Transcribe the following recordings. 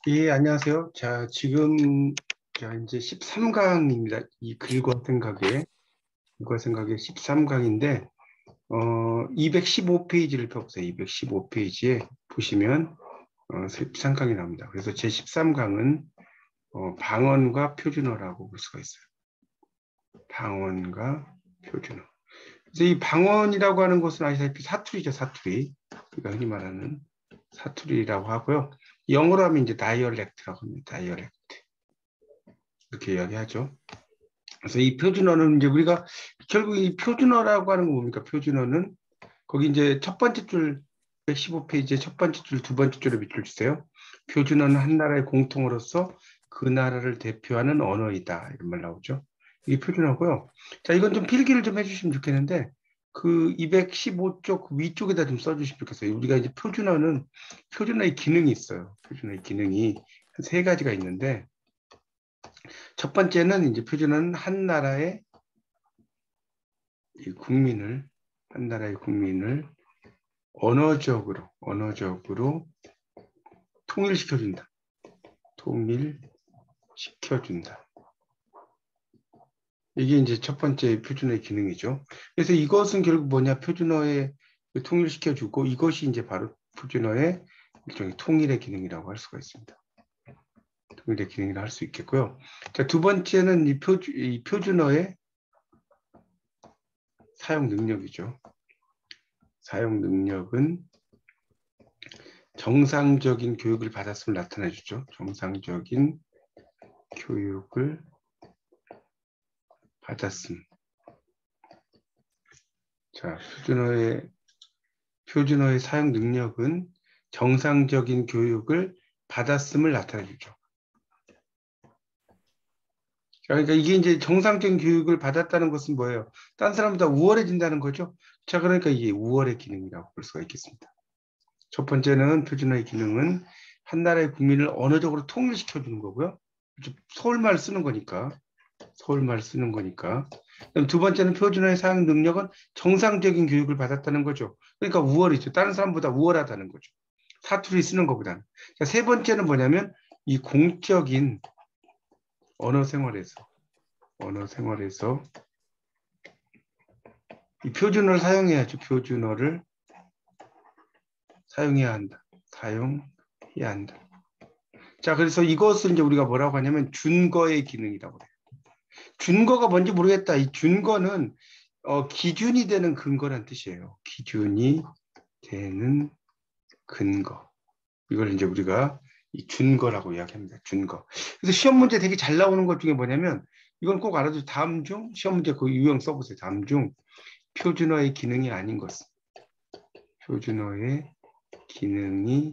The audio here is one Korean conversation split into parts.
예, 안녕하세요. 자, 지금 이제 13강입니다. 이 글과 생각의 13강인데 215페이지를 펴보세요. 215페이지에 보시면 13강이 나옵니다. 그래서 제 13강은 방언과 표준어라고 볼 수가 있어요. 방언과 표준어. 그래서 이 방언이라고 하는 것은 아시다시피 사투리죠, 사투리. 우리가 흔히 말하는 사투리라고 하고요. 영어로 하면 이제 다이얼렉트라고 합니다. 다이얼렉트. 이렇게 이야기하죠. 그래서 이 표준어는 이제 우리가 결국 이 표준어라고 하는 거 뭡니까? 표준어는 거기 이제 첫 번째 줄 115페이지의 첫 번째 줄, 두 번째 줄에 밑줄 주세요. 표준어는 한 나라의 공통어로서 그 나라를 대표하는 언어이다. 이런 말 나오죠. 이게 표준어고요. 자, 이건 좀 필기를 좀 해주시면 좋겠는데 그 215쪽 위쪽에다 좀 써주시면 좋겠어요. 우리가 이제 표준어의 기능이 있어요. 표준어의 기능이 한 세 가지가 있는데 첫 번째는 이제 표준어는 한 나라의 국민을 언어적으로 통일시켜준다. 통일시켜준다. 이게 이제 첫 번째 표준어의 기능이죠. 그래서 이것은 결국 뭐냐, 표준어에 통일시켜주고 이것이 이제 바로 표준어의 일종의 통일의 기능이라고 할 수가 있습니다. 통일의 기능이라 할 수 있겠고요. 자, 두 번째는 이 표준어의 사용 능력이죠. 사용 능력은 정상적인 교육을 받았음을 나타내주죠. 정상적인 교육을 받았음. 자, 표준어의 사용 능력은 정상적인 교육을 받았음을 나타내주죠. 자, 그러니까 이게 이제 정상적인 교육을 받았다는 것은 뭐예요? 딴 사람보다 우월해진다는 거죠. 자, 그러니까 이게 우월의 기능이라고 볼 수가 있겠습니다. 첫 번째는 표준어의 기능은 한 나라의 국민을 언어적으로 통일시켜주는 거고요. 서울말 쓰는 거니까. 그럼 두 번째는 표준어의 사용 능력은 정상적인 교육을 받았다는 거죠. 그러니까 우월이죠. 다른 사람보다 우월하다는 거죠. 사투리 쓰는 것보다는. 자, 세 번째는 뭐냐면 이 공적인 언어 생활에서 이 표준어를 사용해야죠. 표준어를 사용해야 한다. 사용해야 한다. 자, 그래서 이것을 이제 우리가 뭐라고 하냐면 준거의 기능이라고 해요. 준거가 뭔지 모르겠다. 이 준거는 기준이 되는 근거란 뜻이에요. 기준이 되는 근거. 이걸 이제 우리가 이 준거라고 이야기합니다. 준거. 그래서 시험 문제 되게 잘 나오는 것 중에 뭐냐면 이건 꼭 알아두세요. 다음 중 시험 문제 그 유형 써보세요. 다음 중 표준어의 기능이 아닌 것은 표준어의 기능이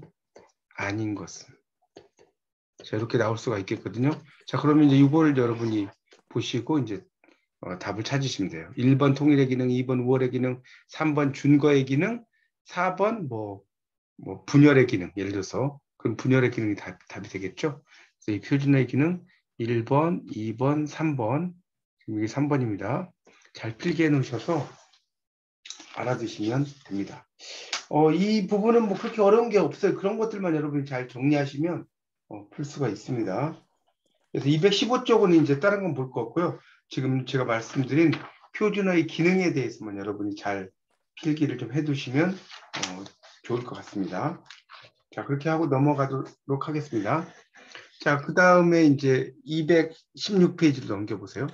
아닌 것은 자, 이렇게 나올 수가 있겠거든요. 자, 그러면 이제 이걸 여러분이 보시고 이제 답을 찾으시면 돼요. 1번 통일의 기능, 2번 우월의 기능, 3번 준거의 기능, 4번 뭐 분열의 기능. 예를 들어서 그럼 분열의 기능이 답이 되겠죠. 그래서 이 표준어의 기능 1번, 2번, 3번. 지금 이게 3번입니다. 잘 필기해 놓으셔서 알아두시면 됩니다. 이 부분은 뭐 그렇게 어려운 게 없어요. 그런 것들만 여러분이 잘 정리하시면 풀 수가 있습니다. 그래서 215쪽은 이제 다른 건 볼 거 없고요. 지금 제가 말씀드린 표준어의 기능에 대해서만 여러분이 잘 필기를 좀 해두시면 좋을 것 같습니다. 자, 그렇게 하고 넘어가도록 하겠습니다. 자, 그 다음에 이제 216페이지로 넘겨보세요.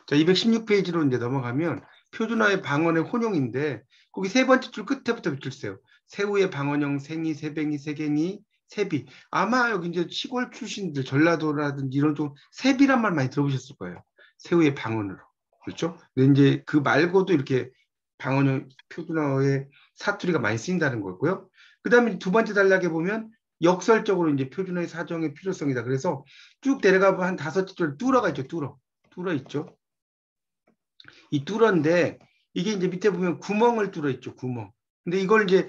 자, 216페이지로 이제 넘어가면 표준어의 방언의 혼용인데 거기 세 번째 줄 끝에부터 밑줄 세요. 새우의 방언형 생이, 새뱅이, 새갱이, 세비. 아마 여기 이제 시골 출신들 전라도라든지 이런 쪽 세비란 말 많이 들어보셨을 거예요. 새우의 방언으로. 그렇죠? 근데 이제 그 말고도 이렇게 방언형 표준어의 사투리가 많이 쓰인다는 거고요. 그 다음에 두 번째 단락에 보면 역설적으로 이제 표준어의 사정의 필요성이다. 그래서 쭉 내려가 보면 한 다섯 줄 뚫어가 있죠. 뚫어 있죠. 이 뚫어인데 이게 이제 밑에 보면 구멍을 뚫어 있죠. 구멍. 근데 이걸 이제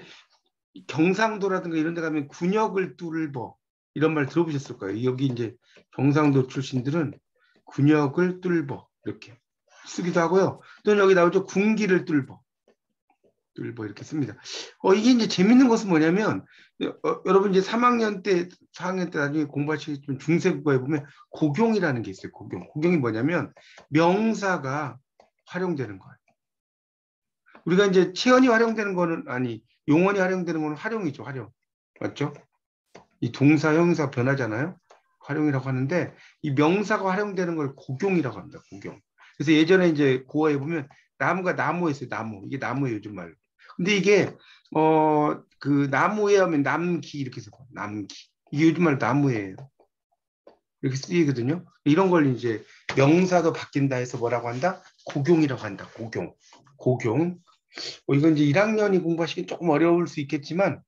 경상도라든가 이런 데 가면 군역을 뚫어 이런 말 들어보셨을 거예요. 여기 이제 경상도 출신들은 군역을 뚫어 이렇게 쓰기도 하고요. 또 여기 나오죠. 군기를 뚫어. 뚫보 이렇게 씁니다. 이게 이제 재밌는 것은 뭐냐면 여러분 이제 3학년 때, 4학년 때 나중에 공부하시겠지만 중세국어에 보면 고경이라는 게 있어요. 고경. 고경이 뭐냐면 명사가 활용되는 거예요. 우리가 이제 체언이 활용되는 거는 아니 용언이 활용되는 거는 활용이죠. 활용. 맞죠? 이 동사, 형용사 변하잖아요. 활용이라고 하는데 이 명사가 활용되는 걸 고경이라고 합니다. 고경. 그래서 예전에 이제 고어에 보면 나무가 나무였어요. 나무. 이게 나무예요. 요즘 말로. 근데 이게 그 나무에 하면 남기 이렇게 써요. 남기. 이게 요즘 말로 나무예요. 이렇게 쓰이거든요. 이런 걸 이제 명사도 바뀐다 해서 뭐라고 한다? 고경이라고 한다. 고경. 고경. 이건 이제 1학년이 공부하시기 조금 어려울 수 있겠지만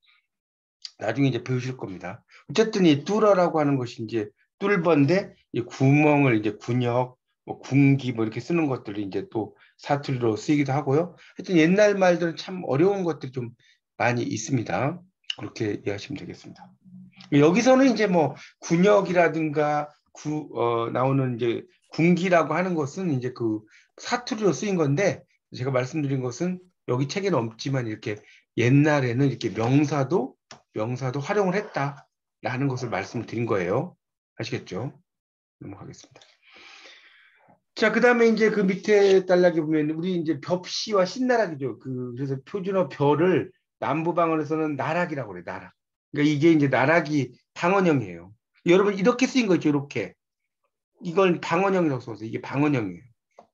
나중에 이제 배우실 겁니다. 어쨌든 이 뚫어라고 하는 것이 이제 뚫번데 이 구멍을 이제 군역, 뭐 군기 뭐 이렇게 쓰는 것들이 이제 또 사투리로 쓰이기도 하고요. 하여튼 옛날 말들은 참 어려운 것들이 좀 많이 있습니다. 그렇게 이해하시면 되겠습니다. 여기서는 이제 뭐 군역이라든가 나오는 이제 군기라고 하는 것은 이제 그 사투리로 쓰인 건데 제가 말씀드린 것은 여기 책에는 없지만 이렇게 옛날에는 이렇게 명사도 활용을 했다라는 것을 말씀드린 거예요. 아시겠죠? 넘어가겠습니다. 자, 그 다음에 이제 그 밑에 단락에 보면 우리 이제 벽시와 신나락이죠. 그래서 표준어 벼를 남부방언에서는 나락이라고 그래요. 나락. 그러니까 이게 이제 나락이 방언형이에요. 여러분 이렇게 쓰인 거 있죠. 이렇게. 이걸 방언형이라고 써서 이게 방언형이에요.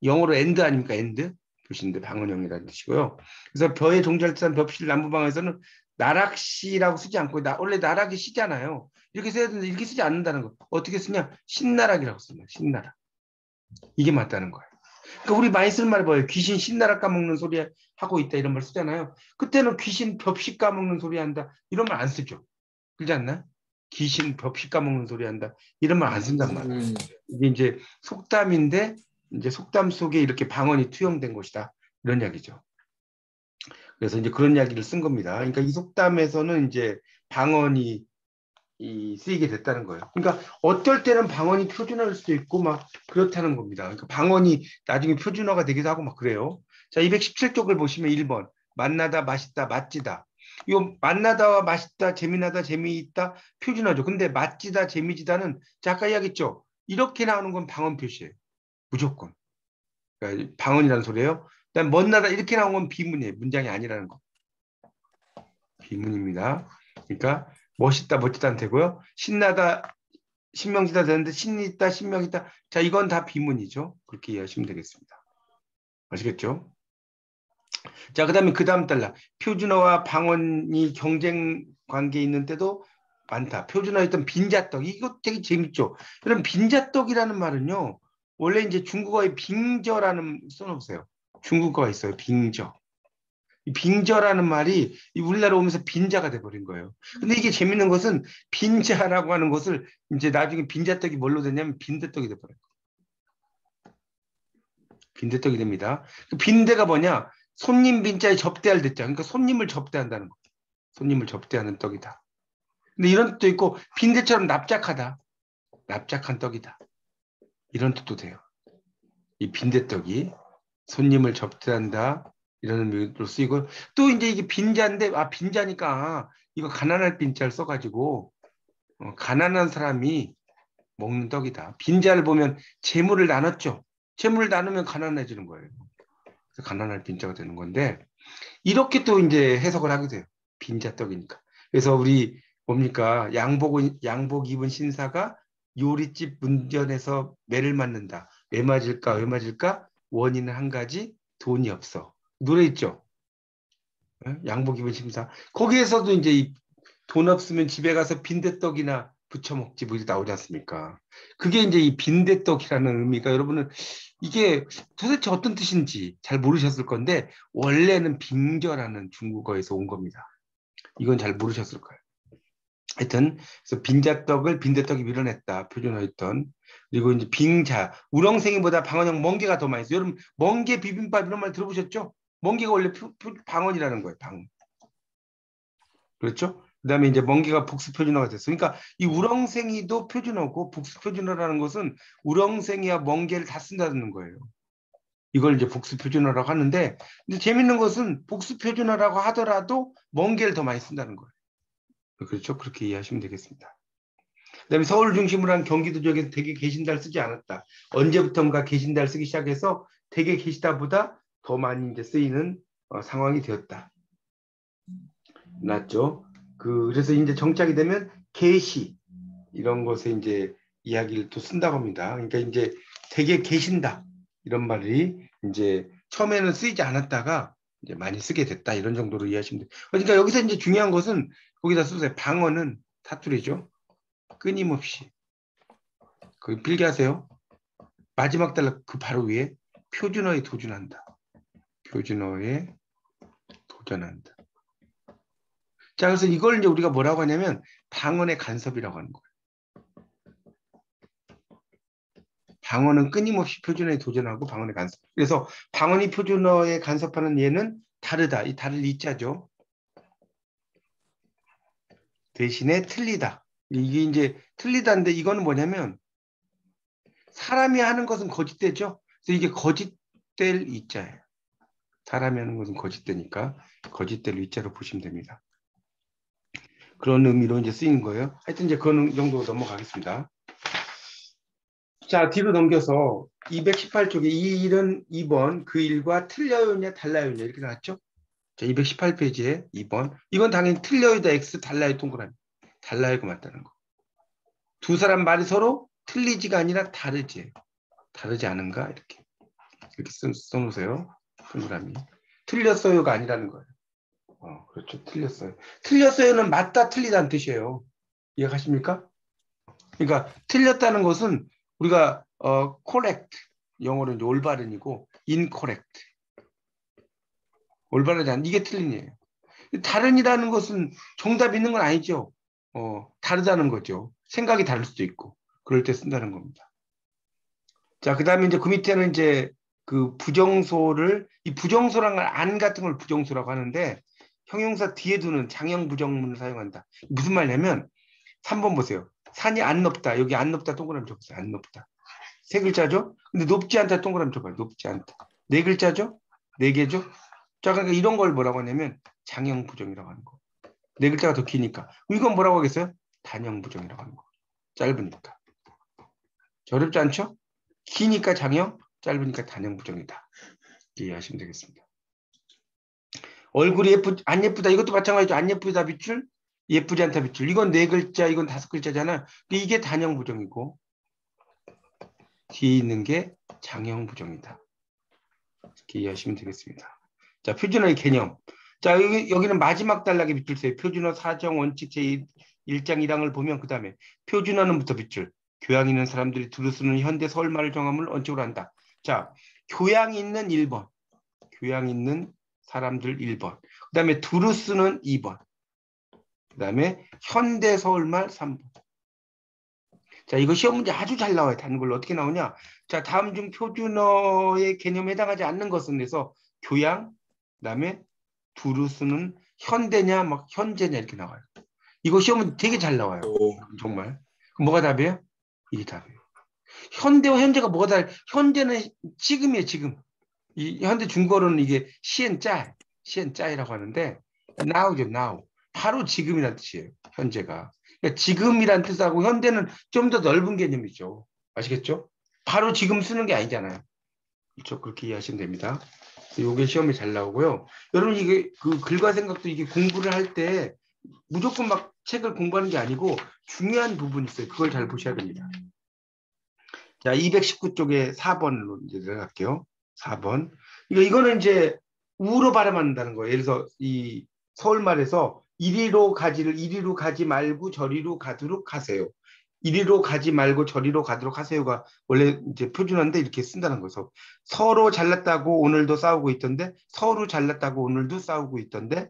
영어로 end 아닙니까? end. 표시인데 방언형이라는 뜻이고요. 그래서 벼의 종절산 벽시를 남부방언에서는 나락시라고 쓰지 않고 원래 나락이 시잖아요. 이렇게 써야 되는데 이렇게 쓰지 않는다는 거. 어떻게 쓰냐? 신나락이라고 씁니다. 신나락. 이게 맞다는 거예요. 그러니까 우리 많이 쓰는 말이 뭐예요? 귀신 신나락 까먹는 소리 하고 있다 이런 말 쓰잖아요. 그때는 귀신 벽시 까먹는 소리 한다 이런 말 안 쓰죠. 그렇지 않나? 귀신 벽시 까먹는 소리 한다 이런 말 안 쓴단 말이에요. 이게 이제 속담인데 이제 속담 속에 이렇게 방언이 투영된 것이다 이런 이야기죠. 그래서 이제 그런 이야기를 쓴 겁니다. 그러니까 이 속담에서는 이제 방언이 쓰이게 됐다는 거예요. 그러니까 어떨 때는 방언이 표준어일 수도 있고 막 그렇다는 겁니다. 그러니까 방언이 나중에 표준어가 되기도 하고 막 그래요. 자, 217쪽을 보시면 1번 만나다, 맛있다, 맛지다. 이거 만나다와 맛있다, 재미나다, 재미있다 표준어죠. 근데 맛지다, 재미지다는 아까 이야기했죠. 이렇게 나오는 건 방언 표시예요. 무조건. 그러니까 방언이라는 소리예요. 그다음 먼나다 이렇게 나온 건 비문이에요. 문장이 아니라는 거. 비문입니다. 그러니까 멋있다, 멋지다는 되고요. 신나다, 신명지다 되는데 신이 있다, 신명이 있다. 자, 이건 다 비문이죠. 그렇게 이해하시면 되겠습니다. 아시겠죠? 자, 그다음에 그 다음 달라. 표준어와 방언이 경쟁 관계에 있는 때도 많다. 표준어였던 빈자떡. 이거 되게 재밌죠? 그럼 빈자떡이라는 말은요. 원래 이제 중국어에 빙저라는 써놓으세요. 중국어가 있어요. 빙저. 이 빙저라는 말이 우리나라 오면서 빈자가 돼버린 거예요. 근데 이게 재밌는 것은 빈자라고 하는 것을 이제 나중에 빈자떡이 뭘로 되냐면 빈대떡이 돼버려요. 빈대떡이 됩니다. 그 빈대가 뭐냐? 손님 빈자에 접대할 대자. 그러니까 손님을 접대한다는 거. 손님을 접대하는 떡이다. 근데 이런 뜻도 있고 빈대처럼 납작하다. 납작한 떡이다. 이런 뜻도 돼요. 이 빈대떡이 손님을 접대한다. 이런 의미로 쓰이고 또 이제 이게 빈자인데 빈자니까 이거 가난할 빈자를 써가지고 가난한 사람이 먹는 떡이다. 빈자를 보면 재물을 나눴죠. 재물을 나누면 가난해지는 거예요. 그래서 가난할 빈자가 되는 건데 이렇게 또 이제 해석을 하게 돼요. 빈자떡이니까. 그래서 우리 뭡니까 양복 입은 신사가 요리집 문전에서 매를 맞는다. 왜 맞을까? 왜 맞을까? 원인은 한 가지 돈이 없어. 노래 있죠. 양복 입은 신사. 거기에서도 이제 돈 없으면 집에 가서 빈대떡이나 부쳐 먹지 뭐 이렇게 나오지 않습니까? 그게 이제 이 빈대떡이라는 의미가 여러분은 이게 도대체 어떤 뜻인지 잘 모르셨을 건데 원래는 빙저라는 중국어에서 온 겁니다. 이건 잘 모르셨을 거예요. 하여튼 그래서 빈자떡을 빈대떡이 밀어냈다 표준어였던 그리고 이제 빙자 우렁생이보다 방언형 멍게가 더 많이 있어요. 여러분 멍게 비빔밥 이런 말 들어보셨죠? 멍게가 원래 방언이라는 거예요. 방언. 그렇죠? 그다음에 이제 멍게가 복수 표준어가 됐어요. 그러니까 이 우렁생이도 표준어고 복수 표준어라는 것은 우렁생이와 멍게를 다 쓴다는 거예요. 이걸 이제 복수 표준어라고 하는데, 근데 재밌는 것은 복수 표준어라고 하더라도 먼 게를 더 많이 쓴다는 거예요. 그렇죠? 그렇게 이해하시면 되겠습니다. 그다음에 서울 중심으로 한 경기도 지역에서 대개 계신다를 쓰지 않았다. 언제부턴가 계신다를 쓰기 시작해서 대개 계시다보다 더 많이 이제 쓰이는 상황이 되었다. 맞죠? 그래서 이제 정착이 되면 계시 이런 것에 이제 이야기를 또 쓴다고 합니다. 그러니까 이제 대개 계신다 이런 말이 이제 처음에는 쓰이지 않았다가 이제 많이 쓰게 됐다 이런 정도로 이해하시면 돼요. 그러니까 여기서 이제 중요한 것은 거기다 쓰세요. 방어는 사투리죠. 끊임없이. 그 필기하세요. 마지막 단락 그 바로 위에 표준어에 도전한다. 표준어에 도전한다. 자, 그래서 이걸 이제 우리가 뭐라고 하냐면 방언의 간섭이라고 하는 거예요. 방언은 끊임없이 표준어에 도전하고 방언의 간섭. 그래서 방언이 표준어에 간섭하는 예는 다르다. 이 다를 이자죠. 대신에 틀리다. 이게 이제 틀리다인데 이거는 뭐냐면 사람이 하는 것은 거짓되죠. 그래서 이게 거짓될 이자예요. 사람이 하는 것은 거짓되니까 거짓될 이자로 보시면 됩니다. 그런 의미로 이제 쓰이는 거예요. 하여튼 이제 그런 정도 넘어가겠습니다. 자, 뒤로 넘겨서 218쪽에 이 일은 2번 그 일과 틀려요냐 달라요냐 이렇게 나왔죠. 자, 218페이지에 2번. 이건 당연히 틀려요다 X 달라요 동그라미. 달라요가 맞다는 거. 두 사람 말이 서로 틀리지가 아니라 다르지. 다르지 않은가 이렇게 써놓으세요. 동그라미. 틀렸어요가 아니라는 거예요. 그렇죠. 틀렸어요. 틀렸어요는 맞다 틀리다는 뜻이에요. 이해가십니까? 그러니까 틀렸다는 것은 우리가 correct 영어로 이제 올바른이고 incorrect 올바르지 않은 이게 틀린 예요. 다른이라는 것은 정답 있는 건 아니죠. 다르다는 거죠. 생각이 다를 수도 있고 그럴 때 쓴다는 겁니다. 자, 그다음에 이제 그 밑에는 이제 그 부정소를 이 부정소란 걸 안 같은 걸 부정소라고 하는데 형용사 뒤에 두는 장형 부정문을 사용한다. 무슨 말이냐면 3번 보세요. 산이 안 높다. 여기 안 높다 동그라미 쳐보세요. 안 높다. 세 글자죠? 근데 높지 않다 동그라미 쳐봐요. 높지 않다. 네 글자죠? 네 개죠? 자, 그러니까 이런 걸 뭐라고 하냐면 장형 부정이라고 하는 거. 네 글자가 더 기니까. 이건 뭐라고 하겠어요? 단형 부정이라고 하는 거. 짧으니까. 어렵지 않죠? 기니까 장형, 짧으니까 단형 부정이다. 이해하시면 되겠습니다. 얼굴이 안 예쁘다. 이것도 마찬가지죠. 안 예쁘다 밑줄, 예쁘지 않다 밑줄. 이건 네 글자, 이건 다섯 글자잖아. 이게 단형 부정이고 뒤에 있는 게 장형 부정이다. 이렇게 이해하시면 되겠습니다. 자, 표준어의 개념. 자, 여기는 마지막 단락에 밑줄 세요. 표준어 사정 원칙 제1장 1항을 보면 그 다음에 표준어는부터 밑줄. 교양 있는 사람들이 두루 쓰는 현대 서울말을 정함을 원칙으로 한다. 자, 교양 있는 1번. 교양 있는 사람들 1번. 그 다음에 두루 쓰는 2번. 그 다음에 현대 서울말 3번. 자, 이거 시험 문제 아주 잘 나와요. 다른 걸로 어떻게 나오냐? 자, 다음 중 표준어의 개념에 해당하지 않는 것은 그래서 교양, 그다음에 두루 쓰는 현대냐, 막 현재냐 이렇게 나와요. 이거 시험 문제 되게 잘 나와요. 정말. 그럼 뭐가 답이에요? 이게 답이에요. 현대와 현재가 뭐가 다르? 현재는 지금이에요, 지금. 이 현대 중국어로는 이게 시엔짜이라고 하는데 now죠, now. 바로 지금이라는 뜻이에요. 현재가. 그러니까 지금이란 뜻하고 현대는 좀 더 넓은 개념이죠. 아시겠죠? 바로 지금 쓰는 게 아니잖아요. 그렇죠? 그렇게 이해하시면 됩니다. 이게 시험에 잘 나오고요. 여러분 이게 그 글과 생각도 이게 공부를 할 때 무조건 막 책을 공부하는 게 아니고 중요한 부분이 있어요. 그걸 잘 보셔야 됩니다. 자, 219쪽에 4번으로 이제 들어갈게요. 4번. 이거는 이제 우로 발음한다는 거예요. 예를 들어서 이 서울말에서 이리로 가지 말고 저리로 가도록 하세요. 이리로 가지 말고 저리로 가도록 하세요가 원래 이제 표준어인데 이렇게 쓴다는 거죠. 서로 잘났다고 오늘도 싸우고 있던데 서로 잘났다고 오늘도 싸우고 있던데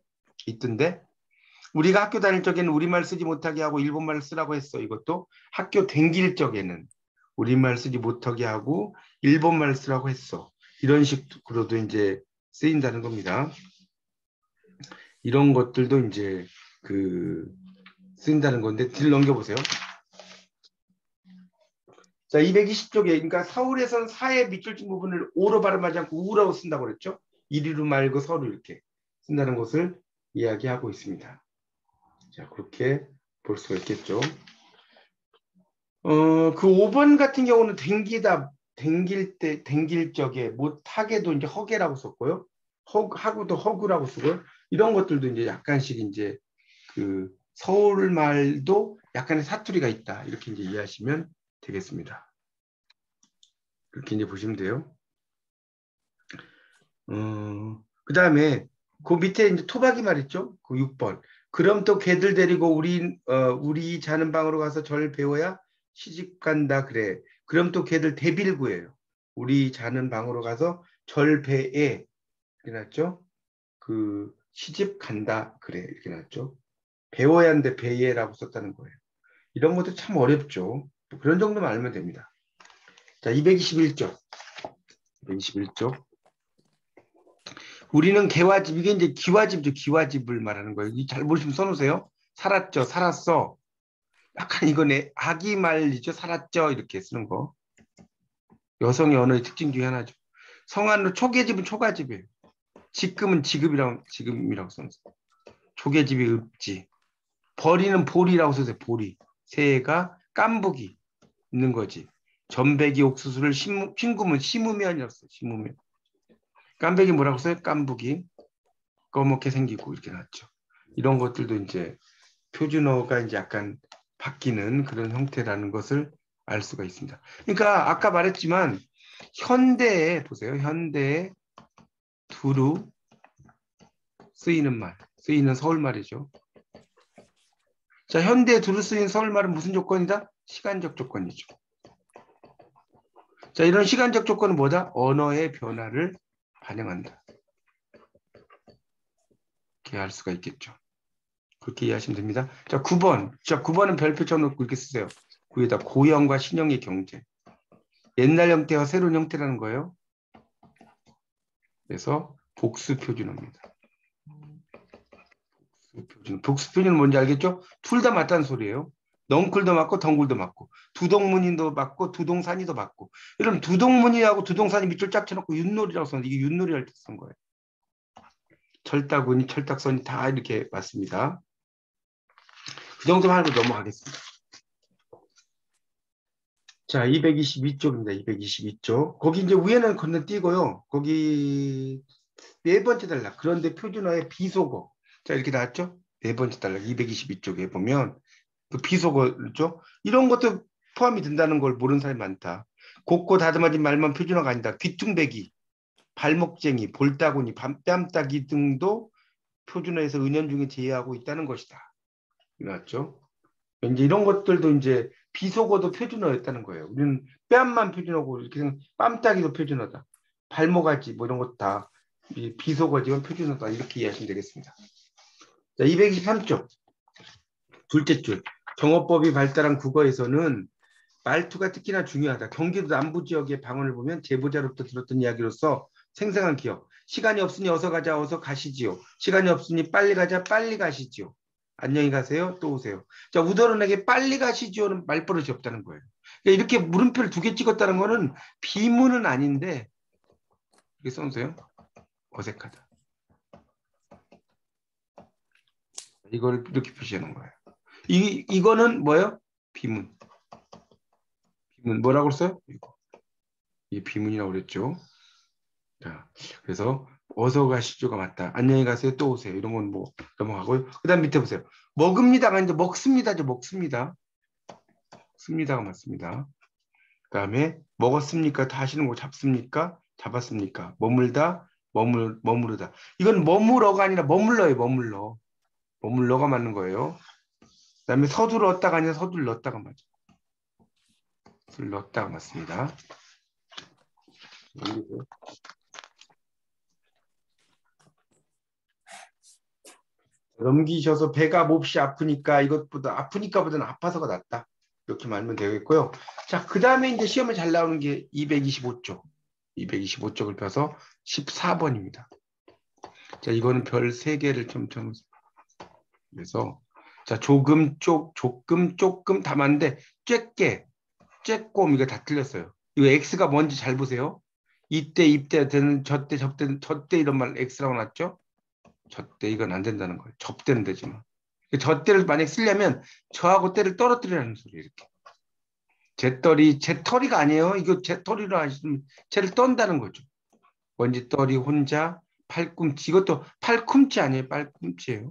우리가 학교 다닐 적에는 우리말 쓰지 못하게 하고 일본말 쓰라고 했어. 이것도 학교 댕길 적에는 우리말 쓰지 못하게 하고 일본말 쓰라고 했어. 이런 식으로도 이제 쓰인다는 겁니다. 이런 것들도 이제 쓰인다는 건데 뒤를 넘겨보세요. 자, 220쪽에, 그러니까 서울에서는 사의 밑줄진 부분을 오로 발음하지 않고 우라고 쓴다고 그랬죠. 이리로 말고 서로 이렇게 쓴다는 것을 이야기하고 있습니다. 자, 그렇게 볼 수가 있겠죠. 그 5번 같은 경우는 댕길 적에 못하게도 이제 허게라고 썼고요. 하고도 허구라고 쓰고요. 이런 것들도 이제 약간씩 이제 그 서울 말도 약간의 사투리가 있다. 이렇게 이제 이해하시면 되겠습니다. 그렇게 이제 보시면 돼요. 그 다음에 그 밑에 이제 토박이 말있죠. 그 6번. 그럼 또 걔들 데리고 우리 자는 방으로 가서 절 배워야 시집 간다 그래. 그럼 또 걔들 대비를 구해요. 우리 자는 방으로 가서 절 배에 이렇게 났죠. 그 시집 간다 그래 이렇게 났죠. 배워야 하는데 배예라고 썼다는 거예요. 이런 것도 참 어렵죠. 그런 정도만 알면 됩니다. 자, 221쪽. 221쪽. 우리는 개와집, 이게 이제 기와집이죠. 기와집을 말하는 거예요. 잘 모르시면 써놓으세요. 살았죠. 살았어. 약간 이거네. 아기 말이죠. 살았죠. 이렇게 쓰는 거. 여성의 언어의 특징 중에 하나죠. 성안으로 초계집은 초가집이에요. 지금은 지금이라고 써놓으세요. 초계집이 읍지. 벌이는 보리라고 써서 보리. 새가 깐북이 있는 거지. 전백이 옥수수를 심으면 심으면이라고 써요. 심으면. 깐백이 뭐라고 써요? 깐북이. 검게 생기고 이렇게 났죠. 이런 것들도 이제 표준어가 이제 약간 바뀌는 그런 형태라는 것을 알 수가 있습니다. 그러니까 아까 말했지만 현대에 보세요. 현대에 두루 쓰이는 서울말이죠. 자, 현대에 두루 쓰이는 서울말은 무슨 조건이다? 시간적 조건이죠. 자, 이런 시간적 조건은 뭐다? 언어의 변화를 반영한다. 이렇게 할 수가 있겠죠. 그렇게 이해하시면 됩니다. 자, 9번. 자, 9번은 별표 쳐놓고 이렇게 쓰세요. 위에다 고형과 신형의 경제. 옛날 형태와 새로운 형태라는 거예요. 그래서 복수 표준어입니다. 복수 표준은 뭔지 알겠죠? 둘 다 맞다는 소리예요. 넝쿨도 맞고 덩굴도 맞고 두동문인도 맞고 두동산이도 맞고. 여러분 두동문이하고 두동산이 밑줄 쫙 쳐놓고 윷놀이라고 썼는데 이게 윷놀이 할 때 쓴 거예요. 철딱운이 철딱선이 다 이렇게 맞습니다. 그 정도만 하고 넘어가겠습니다. 자, 222쪽입니다. 222쪽. 거기 이제 위에는 건너뛰고요. 거기 네 번째 단락. 그런데 표준어의 비속어. 자, 이렇게 나왔죠? 네 번째 단락 222쪽에 보면 그 비속어죠. 이런 것도 포함이 된다는 걸 모르는 사람이 많다. 곱고 다듬어진 말만 표준어가 아니다. 귀퉁배기, 발목쟁이, 볼따구니, 뺨따기 등도 표준어에서 은연중에 제외하고 있다는 것이다. 나왔죠? 이제 이런 것들도 이제 비속어도 표준어였다는 거예요. 우리는 뺨만 표준어고 이렇게 뺨따기도 표준어다. 발목아지 뭐 이런 것 다 비속어지만 표준어다. 이렇게 이해하시면 되겠습니다. 자, 223쪽 둘째 줄. 정어법이 발달한 국어에서는 말투가 특히나 중요하다. 경기도 남부 지역의 방언을 보면 제보자로부터 들었던 이야기로서 생생한 기억. 시간이 없으니 어서 가자, 어서 가시지요. 시간이 없으니 빨리 가자, 빨리 가시지요. 안녕히 가세요, 또 오세요. 자, 우더런에게 빨리 가시지요는 말버릇이 없다는 거예요. 그러니까 이렇게 물음표를 2개 찍었다는 거는 비문은 아닌데, 이게 써보세요. 어색하다. 이걸 이렇게 표시하는 거예요. 이거는 뭐예요? 비문. 비문 뭐라고 써요? 이 비문이라고 그랬죠. 자, 그래서 어서 가시죠가 맞다. 안녕히 가세요. 또 오세요. 이런 건 뭐 넘어가고요. 그다음 밑에 보세요. 먹습니다가 이제 먹습니다죠. 먹습니다. 씁니다가 맞습니다. 그다음에 먹었습니까? 다 하시는 거 잡습니까? 잡았습니까? 머물다, 머무르다. 이건 머물어가 아니라 머물러예요. 머물러가 맞는 거예요. 그다음에 서둘렀다가 아니라 서둘렀다가 맞죠. 서둘렀다가 맞습니다. 넘기셔서 배가 몹시 아프니까 아프니까보다는 아파서가 낫다. 이렇게 말하면 되겠고요. 자, 그 다음에 이제 시험에 잘 나오는 게 225쪽. 225쪽을 펴서 14번입니다. 자, 이거는 별 3개를 좀 그래서 자, 조금, 조금 담았는데 쬐게 쬐꼼 이거 다 틀렸어요. 이거 X가 뭔지 잘 보세요. 이때 입대되는 저때 이런 말 X라고 놨죠? 저때 이건 안 된다는 거예요. 접대는 되지만. 저때를 만약 쓰려면 저하고 때를 떨어뜨리라는 소리예요. 이렇게. 제떨이가 아니에요. 이거 제떨이로 하시면 쟤를 떤다는 거죠. 먼지떨이 혼자 팔꿈치. 이것도 팔꿈치 아니에요. 팔꿈치예요.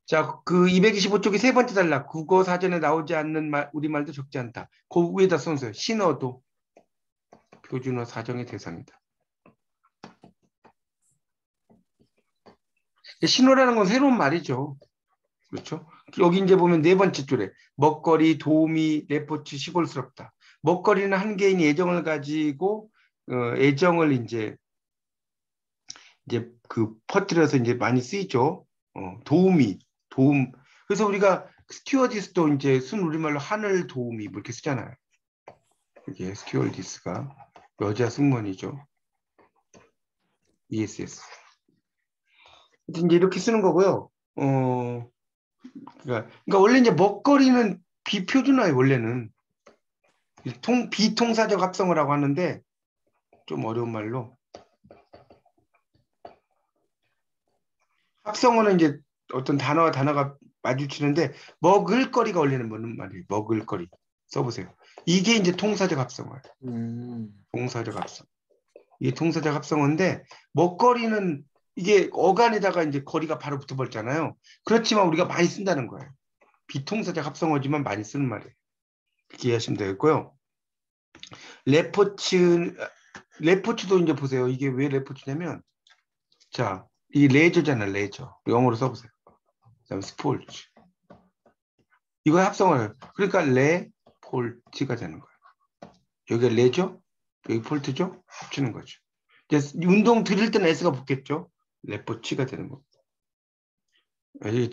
자, 그 225쪽이 세 번째 단락. 국어 사전에 나오지 않는 우리말도 적지 않다. 그 위에다 써놓으세요. 신어도 표준어 사정의 대상이다. 신어라는 건 새로운 말이죠. 그렇죠? 여기 이제 보면 네 번째 줄에 먹거리, 도우미, 레포츠, 시골스럽다. 먹거리는 한 개인이 애정을 가지고 애정을 이제 그 퍼뜨려서 이제 많이 쓰이죠. 도움. 그래서 우리가 스튜어디스도 이제 순 우리말로 하늘 도우미 뭐 이렇게 쓰잖아요. 이게 스튜어디스가 여자 승무원이죠. ESS. 이제 이렇게 쓰는 거고요. 그러니까 원래 이제 먹거리는 비표준어예요. 원래는 비통사적 합성어라고 하는데 좀 어려운 말로 합성어는 이제 어떤 단어와 단어가 마주치는데 먹을거리가 원래는 뭐는 말이에요. 먹을거리 써보세요. 이게 이제 통사적 합성어예요. 통사적 합성. 이게 통사적 합성어인데 먹거리는 이게 어간에다가 이제 거리가 바로 붙어버렸잖아요. 그렇지만 우리가 많이 쓴다는 거예요. 비통사적 합성어지만 많이 쓰는 말이에요. 그렇게 이해하시면 되겠고요. 레포츠도 이제 보세요. 이게 왜 레포츠냐면 자, 이 레저잖아, 레저. 영어로 써보세요. 그다음 스포츠. 이거 합성어예요. 그러니까 레폴트가 되는 거예요. 여기가 레저, 여기 폴트죠? 합치는 거죠. 이제 운동 들일 때는 S가 붙겠죠? 레포츠가 되는 겁니다.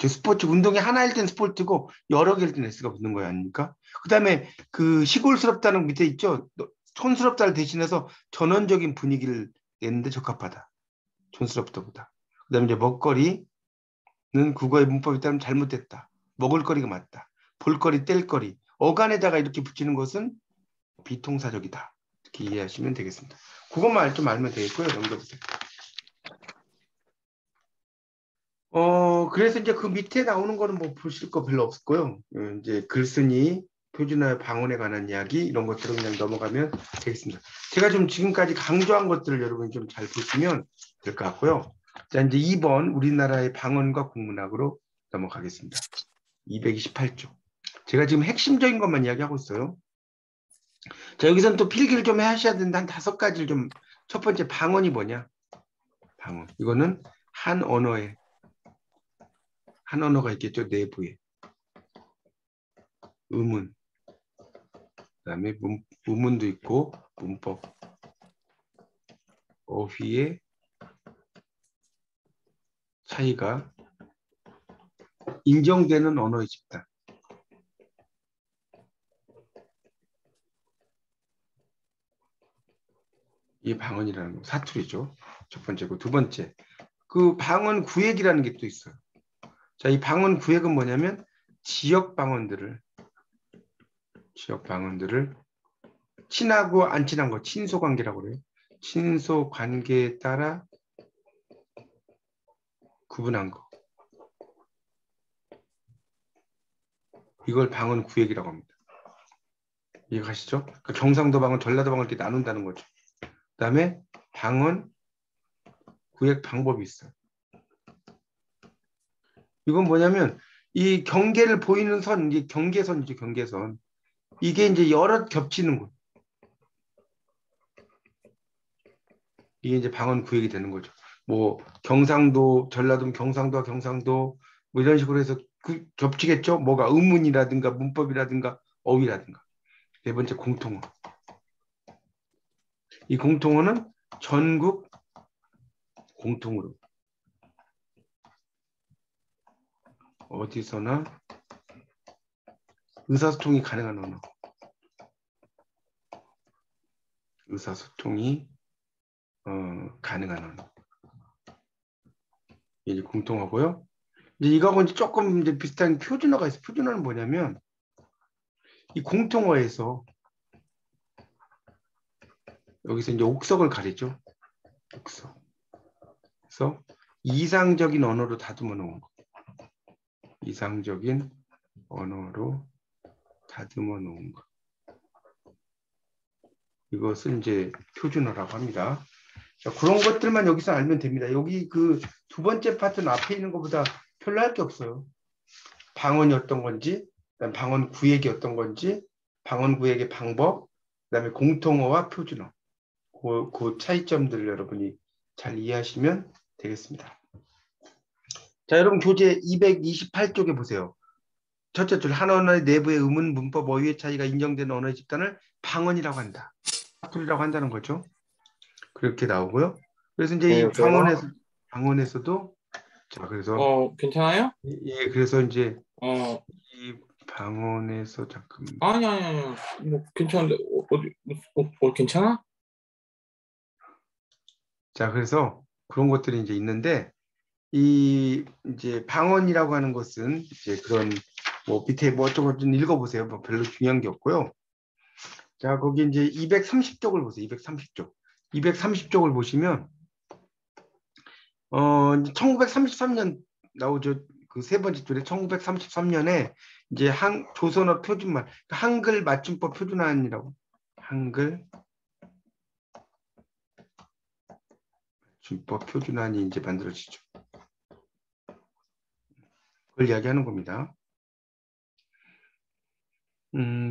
스포츠 운동이 하나일 땐 스포츠고 여러 개일 땐 S가 붙는 거야 아닙니까? 그다음에 그 시골스럽다는 밑에 있죠. 촌스럽다를 대신해서 전원적인 분위기를 내는데 적합하다. 촌스럽다보다. 그다음에 이제 먹거리는 국어의 문법에 따르면 잘못됐다. 먹을거리가 맞다. 볼거리, 뗄거리. 어간에다가 이렇게 붙이는 것은 비통사적이다. 이렇게 이해하시면 되겠습니다. 그것만 좀 알면 되겠고요. 넘겨보세요. 그래서 이제 그 밑에 나오는 거는 뭐 보실 거 별로 없고요. 이제 글쓴이, 표준어의 방언에 관한 이야기 이런 것들은 그냥 넘어가면 되겠습니다. 제가 좀 지금까지 강조한 것들을 여러분이 좀 잘 보시면 될 것 같고요. 자, 이제 2번 우리나라의 방언과 국문학으로 넘어가겠습니다. 228쪽. 제가 지금 핵심적인 것만 이야기하고 있어요. 자, 여기서는 또 필기를 좀 하셔야 되는데 한 5가지를 좀 첫 번째 방언이 뭐냐? 방언. 이거는 한 언어가 있겠죠. 내부에. 의문. 그다음에 문문도 있고 문법. 어휘의 차이가 인정되는 언어의 집단. 이 방언이라는 거 사투리죠. 첫 번째고 두 번째. 그 방언 구획이라는 게 또 있어요. 자, 이 방언 구획은 뭐냐면 지역 방언들을 친하고 안 친한 거 친소 관계라고 그래요. 친소 관계에 따라 구분한 거. 이걸 방언 구획이라고 합니다. 이해가시죠? 그러니까 경상도 방언, 전라도 방언 이렇게 나눈다는 거죠. 그다음에 방언 구획 방법이 있어요. 이건 뭐냐면 이 경계를 보이는 선, 이게 경계선이죠, 경계선. 이게 이제 여러 겹치는 거. 이게 이제 방언 구획이 되는 거죠. 뭐 경상도, 전라도면 경상도와 경상도 뭐 이런 식으로 해서 겹치겠죠. 뭐가 의문이라든가 문법이라든가 어휘라든가. 네 번째 공통어. 이 공통어는 전국 공통으로 어디서나 의사소통이 가능한 언어. 의사소통이 가능한 언어. 이게 공통어고요. 이제 이거하고 이제 조금 이제 비슷한 표준어가 있어요. 표준어는 뭐냐면 이 공통어에서 여기서 이제 옥석을 가리죠. 옥석. 그래서 이상적인 언어로 다듬어 놓은 거. 이상적인 언어로 다듬어 놓은 거. 이것을 이제 표준어라고 합니다. 자, 그런 것들만 여기서 알면 됩니다. 여기 그 두 번째 파트는 앞에 있는 것보다 별로 할 게 없어요. 방언이 어떤 건지, 그다음 방언 구획이 어떤 건지, 방언 구획의 방법, 그다음에 공통어와 표준어. 그 차이점들을 여러분이 잘 이해하시면 되겠습니다. 자, 여러분 교재 228쪽에 보세요. 첫째 줄, 한 언어의 내부의 음은, 문법, 어휘의 차이가 인정되는 언어의 집단을 방언이라고 한다. 사투리라고 한다는 거죠. 그렇게 나오고요. 그래서 이제 네, 이 여보세요? 방언에서도 자, 그래서 괜찮아요? 예, 그래서 이제 어, 이 방언에서 잠깐 아니. 뭐, 괜찮은데, 괜찮아? 자, 그래서 그런 것들이 이제 있는데 이 이제 방언이라고 하는 것은 이제 그런 뭐 밑에 뭐 어쩌고 좀 읽어보세요. 뭐 별로 중요한 게 없고요. 자, 거기 이제 230쪽을 보세요. 230쪽. 230쪽을 보시면 1933년 나오죠. 그 세 번째 줄에 1933년에 이제 조선어 표준말, 한글 맞춤법 표준안이라고 한글 맞춤법 표준안이 이제 만들어지죠. 그걸 이야기하는 겁니다.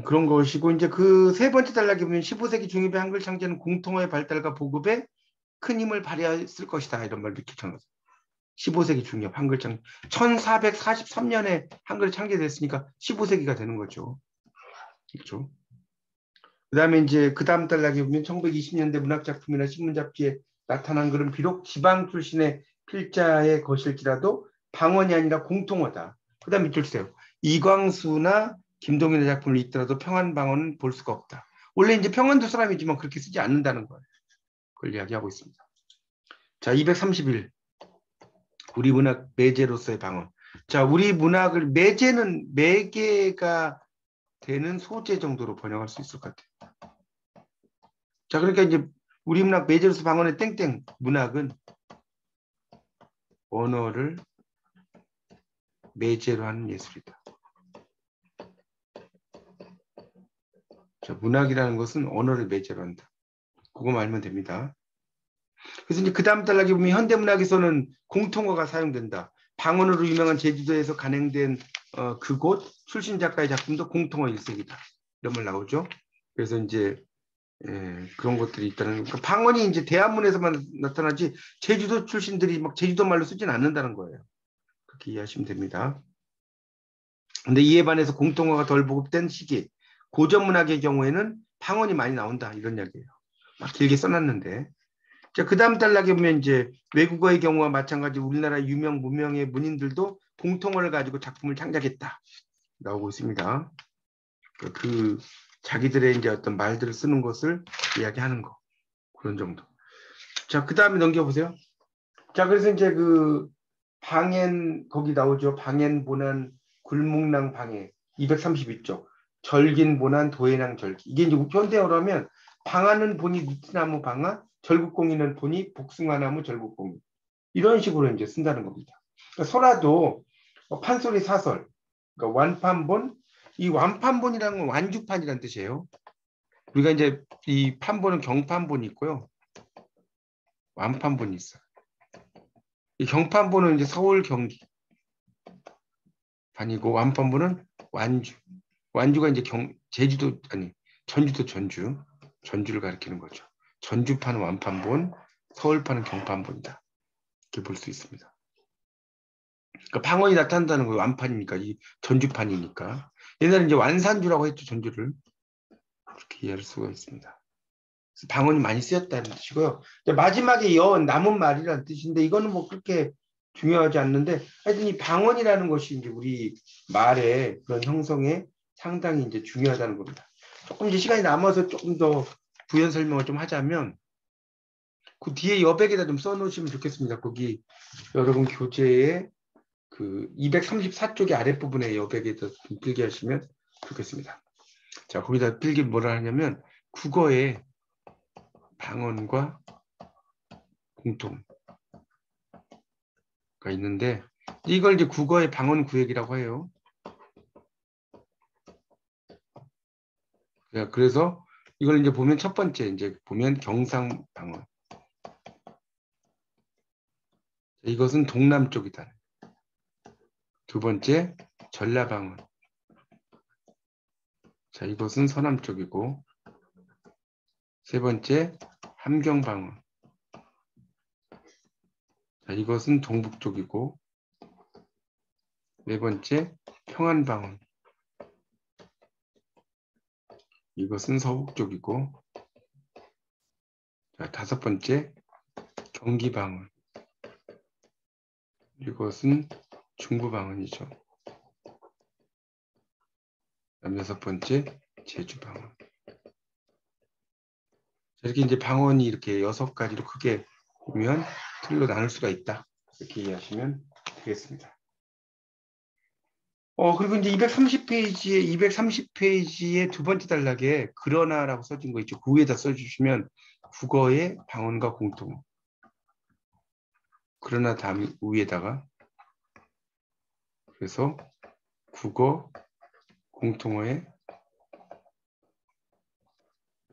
그런 것이고 이제 그 세 번째 단락에 보면 15세기 중엽의 한글 창제는 공통어의 발달과 보급에 큰 힘을 발휘했을 것이다 이런 말을 이렇게 전하죠. 15세기 중엽 한글 창 1443년에 한글이 창제됐으니까 15세기가 되는 거죠. 그렇죠? 그다음에 이제 그 다음 단락에 보면 1920년대 문학 작품이나 신문 잡지에 나타난 글은 비록 지방 출신의 필자의 것일지라도 방언이 아니라 공통어다. 그다음 밑줄 주세요. 이광수나 김동인의 작품을 읽더라도 평안 방언은 볼 수가 없다. 원래 이제 평안도 사람이지만 그렇게 쓰지 않는다는 거예요. 그걸 이야기하고 있습니다. 자, 231. 우리 문학 매제로서의 방언. 자, 우리 문학을 매제는 매개가 되는 소재 정도로 번역할 수 있을 것 같아요. 자, 그러니까 이제 우리 문학 매제로서 방언의 땡땡 문학은 언어를 매제로 하는 예술이다. 자, 문학이라는 것은 언어를 매제로 한다. 그거 알면 됩니다. 그래서 이제 그 다음 단락에 보면 현대문학에서는 공통어가 사용된다. 방언으로 유명한 제주도에서 간행된 그곳 출신 작가의 작품도 공통어 일색이다. 이런 말 나오죠. 그래서 이제 그런 것들이 있다는 그러니까 방언이 이제 대한문에서만 나타나지 제주도 출신들이 막 제주도 말로 쓰진 않는다는 거예요. 그렇게 이해하시면 됩니다. 근데 이에 반해서 공통어가 덜 보급된 시기 고전 문학의 경우에는 방언이 많이 나온다 이런 이야기예요. 막 길게 써놨는데 자, 그 다음 단락에 보면 이제 외국어의 경우와 마찬가지 우리나라 유명 무명의 문인들도 공통어를 가지고 작품을 창작했다 나오고 있습니다. 그 자기들의 이제 어떤 말들을 쓰는 것을 이야기하는 거 그런 정도. 자, 그 다음에 넘겨보세요. 자, 그래서 이제 그 방엔 거기 나오죠. 방엔 보난 굴묵랑 방해 232쪽 절긴 보난 도해낭 절기 이게 이제 현대어로 하면 방아는 보니 느티나무 방아 절국공이는 보니 복숭아나무 절국공이 이런 식으로 이제 쓴다는 겁니다. 그러니까 설화도 판소리 사설 그러니까 완판본 이 완판본이라는 건 완주판이라는 뜻이에요. 우리가 이제 이 판본은 경판본이 있고요. 완판본이 있어요. 이 경판본은 이제 서울 경기 반이고 완판본은 완주. 완주가 이제 제주도 아니 전주도 전주를 가리키는 거죠. 전주판은 완판본, 서울판은 경판본이다. 이렇게 볼 수 있습니다. 그러니까 방언이 나타난다는 거 완판이니까 이 전주판이니까 옛날에 이제 완산주라고 했죠 전주를 그렇게 이해할 수가 있습니다. 그래서 방언이 많이 쓰였다는 뜻이고요. 마지막에 남은 말이라는 뜻인데 이거는 뭐 그렇게 중요하지 않는데 하여튼 이 방언이라는 것이 이제 우리 말의 그런 형성에 상당히 이제 중요하다는 겁니다. 조금 이제 시간이 남아서 조금 더 부연 설명을 좀 하자면 그 뒤에 여백에다 좀 써놓으시면 좋겠습니다. 거기 여러분 교재에 그 234쪽의 아랫부분에 여백에다 좀 길게 하시면 좋겠습니다. 자, 거기다 필기 뭐라 하냐면 국어의 방언과 공통가 있는데 이걸 이제 국어의 방언 구획이라고 해요. 그래서 이걸 이제 보면 첫 번째 이제 보면 경상 방언. 이것은 동남 쪽이다. 두 번째 전라 방언. 자, 이것은 서남 쪽이고 세 번째 함경 방언. 자, 이것은 동북 쪽이고 네 번째 평안 방언. 이것은 서북 쪽이고 자, 다섯 번째 경기 방언. 이것은 중부 방언이죠. 여섯 번째 제주 방언. 이렇게 이제 방언이 이렇게 6가지로 크게 보면 틀로 나눌 수가 있다. 이렇게 이해하시면 되겠습니다. 그리고 이제 230페이지에 두 번째 단락에 그러나라고 써진 거 있죠. 그 위에다 써주시면 국어의 방언과 공통. 그러나 다음 위에다가 그래서 국어 공통어의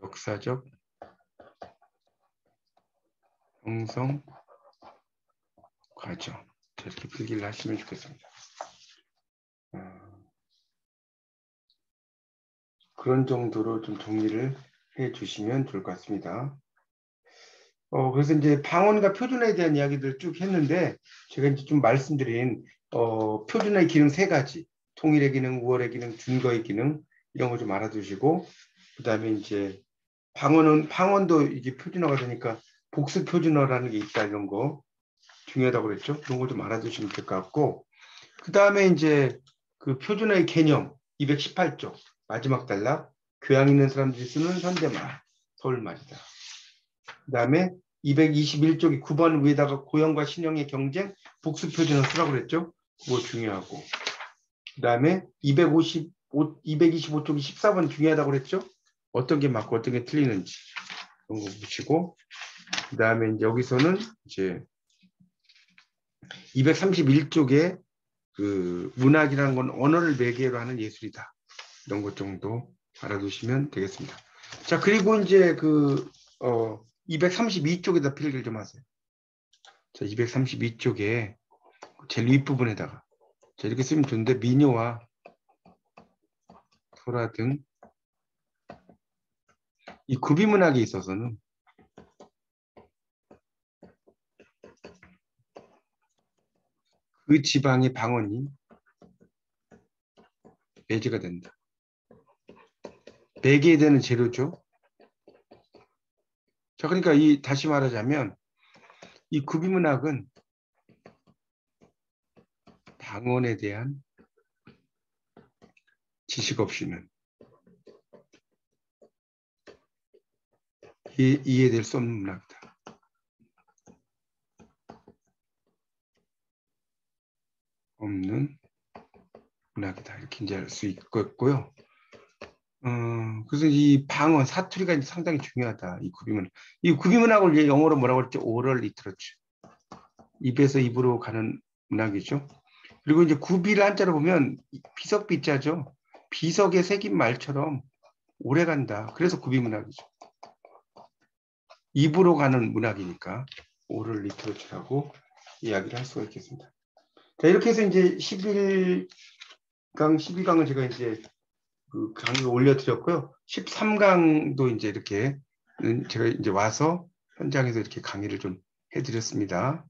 역사적 형성 과정. 이렇게 필기를 하시면 좋겠습니다. 그런 정도로 좀 정리를 해 주시면 좋을 것 같습니다. 그래서 이제 방언과 표준어에 대한 이야기들을 쭉 했는데 제가 이제 좀 말씀드린 표준어의 기능 3가지, 통일의 기능, 우월의 기능, 준거의 기능 이런 거 좀 알아두시고 그다음에 이제 방언도 이게 표준어가 되니까 복수 표준어라는 게 있다 이런 거 중요하다고 그랬죠. 그런 거 좀 알아두시면 될 것 같고 그다음에 이제 그 표준어의 개념 218쪽 마지막 단락 교양 있는 사람들이 쓰는 현대말 서울말이다. 그 다음에 221쪽이 9번 위에다가 고형과 신형의 경쟁 복수 표준어 쓰라고 그랬죠. 그거 중요하고 그 다음에 225쪽이 14번 중요하다고 그랬죠. 어떤 게 맞고 어떤 게 틀리는지 그런 거 보시고 그 다음에 이제 여기서는 이제 231쪽에 그 문학이라는 건 언어를 매개로 하는 예술이다. 이런 것 정도 알아두시면 되겠습니다. 자, 그리고 이제 232쪽에다 필기를 좀 하세요. 자, 232쪽에 제일 윗부분에다가 자, 이렇게 쓰면 좋은데 민요와 소라 등 이 구비문학에 있어서는 그 지방의 방언이 매개가 된다. 매개되는 재료죠. 자, 그러니까 다시 말하자면 이 구비문학은 방언에 대한 지식 없이는 이해될 수 없는 문학이다. 없는 문학이다. 이렇게 이제 알 수 있고요. 그래서 이 방언, 사투리가 이제 상당히 중요하다. 이 구비문학을 이제 영어로 뭐라고 그랬죠? 오럴 리터러처. 입에서 입으로 가는 문학이죠. 그리고 이제 구비를 한자로 보면 비석비자죠. 비석에 새긴 말처럼 오래 간다. 그래서 구비문학이죠. 입으로 가는 문학이니까 오럴 리터러처라고 이야기를 할 수가 있겠습니다. 자, 이렇게 해서 이제 12강은 제가 이제 그 강의를 올려드렸고요. 13강도 이제 이렇게 제가 이제 와서 현장에서 이렇게 강의를 좀 해드렸습니다.